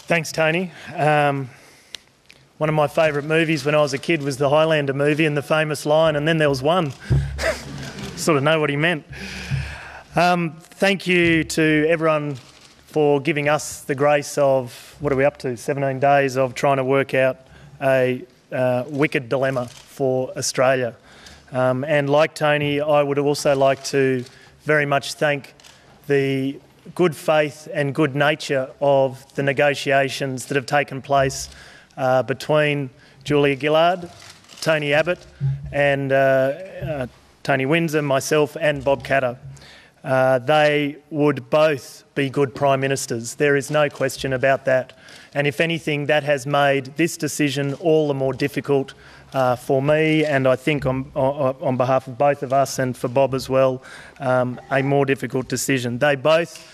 Thanks, Tony. One of my favourite movies when I was a kid was the Highlander movie and the famous line, and then there was one. Sort of know what he meant. Thank you to everyone for giving us the grace of, what are we up to, 17 days of trying to work out a wicked dilemma for Australia. And like Tony, I would also like to very much thank the good faith and good nature of the negotiations that have taken place between Julia Gillard, Tony Abbott and Tony Windsor, myself and Bob Katter. They would both be good Prime Ministers. There is no question about that. And if anything, that has made this decision all the more difficult for me, and I think on behalf of both of us and for Bob as well, a more difficult decision. They both,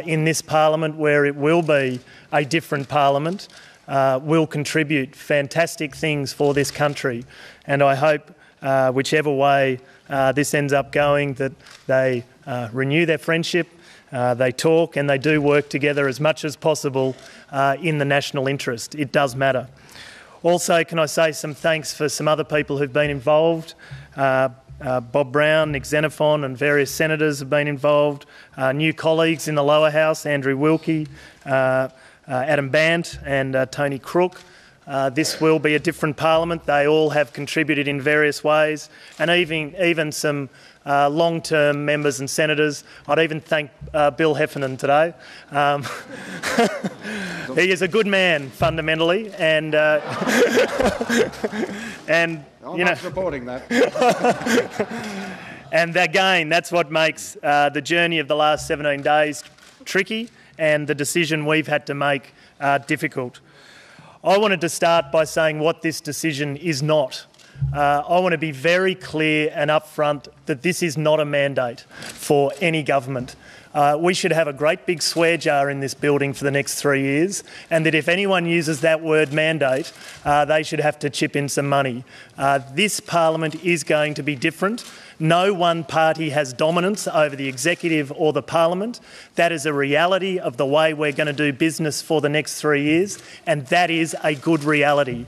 in this parliament, where it will be a different parliament, will contribute fantastic things for this country. And I hope, whichever way this ends up going, that they renew their friendship, they talk and they do work together as much as possible in the national interest. It does matter. Also, can I say some thanks for some other people who've been involved. Bob Brown, Nick Xenophon and various senators have been involved. New colleagues in the lower house, Andrew Wilkie, Adam Bant and Tony Crook. This will be a different parliament. They all have contributed in various ways, and even some long-term members and senators. I'd even thank Bill Heffernan today. He is a good man, fundamentally, and and I'm not supporting that. And again, that's what makes the journey of the last 17 days tricky, and the decision we've had to make difficult. I wanted to start by saying what this decision is not. I want to be very clear and upfront that this is not a mandate for any government. We should have a great big swear jar in this building for the next 3 years, and that if anyone uses that word mandate, they should have to chip in some money. This parliament is going to be different. No one party has dominance over the executive or the parliament. That is a reality of the way we're going to do business for the next 3 years, and that is a good reality.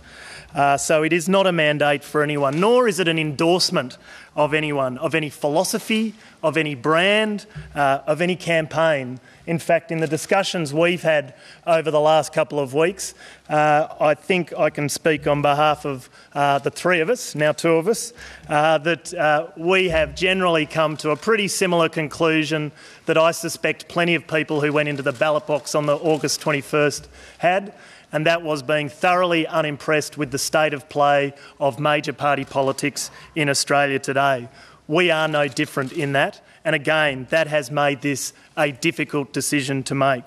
So it is not a mandate for anyone, nor is it an endorsement of anyone, of any philosophy, of any brand, of any campaign. In fact, in the discussions we've had over the last couple of weeks, I think I can speak on behalf of the three of us, now two of us, that we have generally come to a pretty similar conclusion that I suspect plenty of people who went into the ballot box on the August 21st had, and that was being thoroughly unimpressed with the state of play of major party politics in Australia today. We are no different in that, and again, that has made this a difficult decision to make.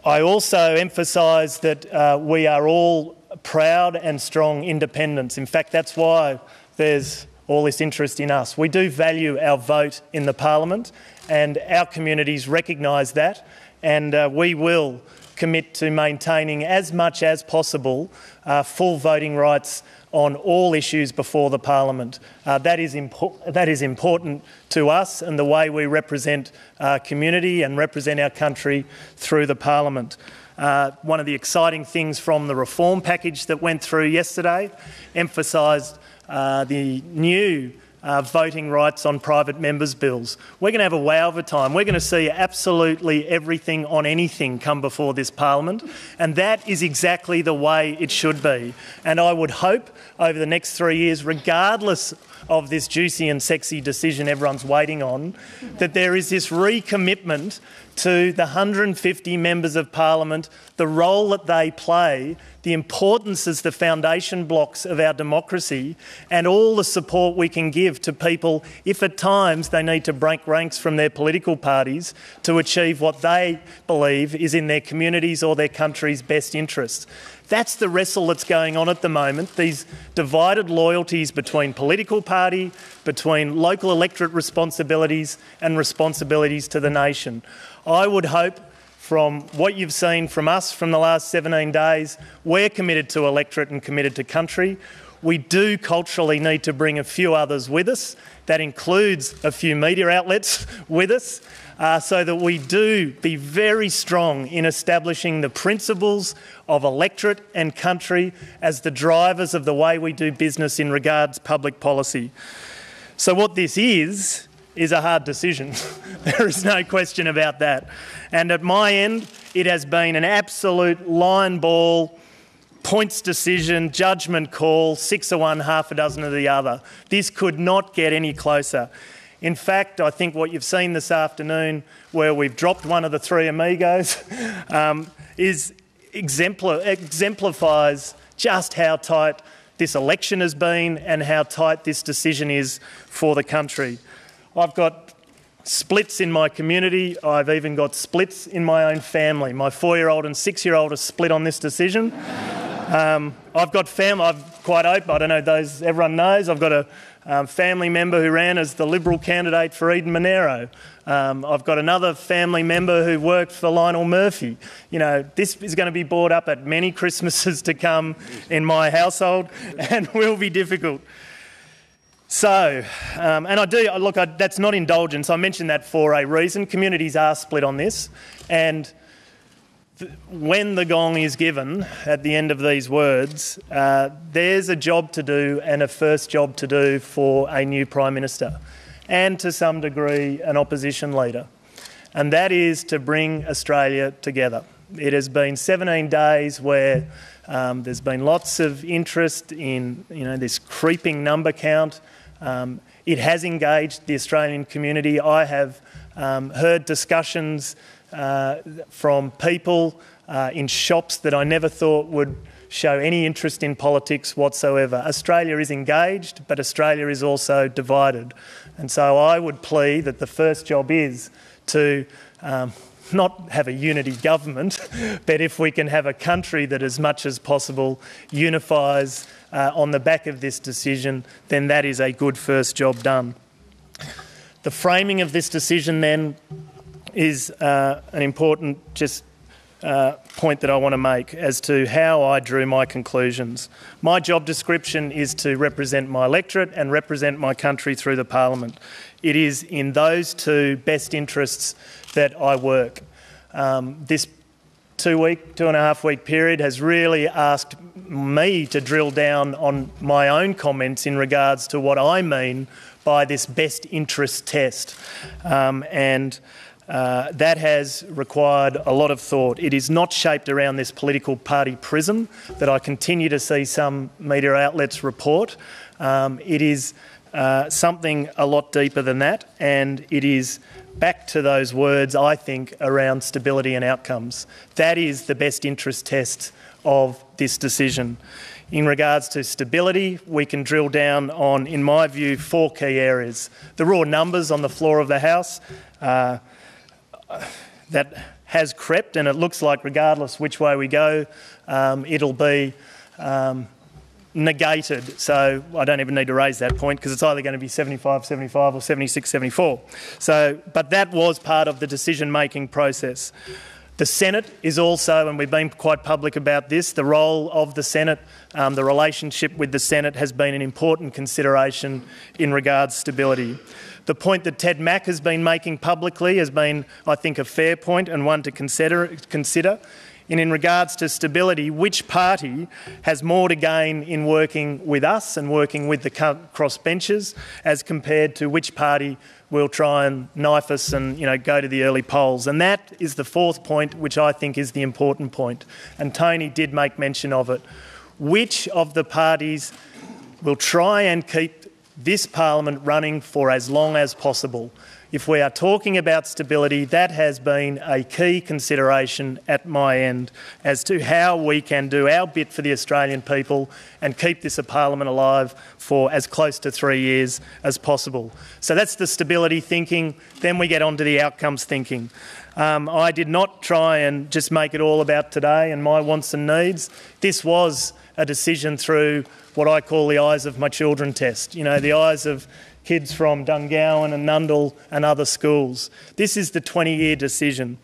I also emphasise that we are all proud and strong independents. In fact, that's why there's all this interest in us. We do value our vote in the parliament, and our communities recognise that, and we will commit to maintaining as much as possible full voting rights on all issues before the parliament. That is important to us and the way we represent our community and represent our country through the parliament. One of the exciting things from the reform package that went through yesterday emphasised the new voting rights on private members' bills. We're going to have a wow of a time. We're going to see absolutely everything on anything come before this parliament, and that is exactly the way it should be. And I would hope over the next 3 years, regardless of this juicy and sexy decision everyone's waiting on, that there is this recommitment to the 150 members of parliament, the role that they play, the importance as the foundation blocks of our democracy, and all the support we can give to people if at times they need to break ranks from their political parties to achieve what they believe is in their communities or their country's best interests. That's the wrestle that's going on at the moment, these divided loyalties between political party, between local electorate responsibilities and responsibilities to the nation. I would hope, from what you've seen from us from the last 17 days, we're committed to electorate and committed to country. we do culturally need to bring a few others with us. That includes a few media outlets with us, so that we do be very strong in establishing the principles of electorate and country as the drivers of the way we do business in regards public policy. So what this is a hard decision. There is no question about that. And at my end, it has been an absolute line ball, points decision, judgment call, 6 of one, half a dozen of the other. This could not get any closer. In fact, I think what you've seen this afternoon, where we've dropped one of the three amigos, exemplifies just how tight this election has been and how tight this decision is for the country. I've got splits in my community. I've even got splits in my own family. My 4-year-old and 6-year-old are split on this decision. I've got family. I'm quite open. I don't know those. Everyone knows. I've got a family member who ran as the Liberal candidate for Eden Monero. I've got another family member who worked for Lionel Murphy. You know, this is going to be brought up at many Christmases to come in my household, and will be difficult. So, and that's not indulgence. I mentioned that for a reason. Communities are split on this, and when the gong is given at the end of these words, there's a job to do, and a first job to do for a new Prime Minister, and to some degree an opposition leader, and that is to bring Australia together. It has been 17 days where there's been lots of interest in this creeping number count. It has engaged the Australian community. I have heard discussions from people in shops that I never thought would show any interest in politics whatsoever. Australia is engaged, but Australia is also divided. And so I would plea that the first job is to not have a unity government, but if we can have a country that as much as possible unifies on the back of this decision, then that is a good first job done. The framing of this decision then is an important point that I want to make as to how I drew my conclusions. My job description is to represent my electorate and represent my country through the Parliament. It is in those two best interests that I work. This 2.5 week period has really asked me to drill down on my own comments in regards to what I mean by this best interest test. That has required a lot of thought. It is not shaped around this political party prism that I continue to see some media outlets report. It is something a lot deeper than that, and it is back to those words, I think, around stability and outcomes. That is the best interest test of this decision. In regards to stability, we can drill down on, in my view, 4 key areas. The raw numbers on the floor of the House, that has crept, and it looks like regardless which way we go, it'll be negated. So I don't even need to raise that point because it's either going to be 75-75 or 76-74. But that was part of the decision-making process. The Senate is also, and we've been quite public about this, the role of the Senate, the relationship with the Senate has been an important consideration in regards to stability. The point that Ted Mack has been making publicly has been, I think, a fair point and one to consider. And in regards to stability, which party has more to gain in working with us and working with the crossbenchers as compared to which party will try and knife us and go to the early polls. And that is the 4th point, which I think is the important point. And Tony did make mention of it. Which of the parties will try and keep this Parliament running for as long as possible? If we are talking about stability, that has been a key consideration at my end as to how we can do our bit for the Australian people and keep this Parliament alive for as close to 3 years as possible. So that's the stability thinking. Then we get on to the outcomes thinking. I did not try and just make it all about today and my wants and needs. This was a decision through what I call the eyes of my children test, the eyes of kids from Dungowan and Nundle and other schools. This is the 20-year decision.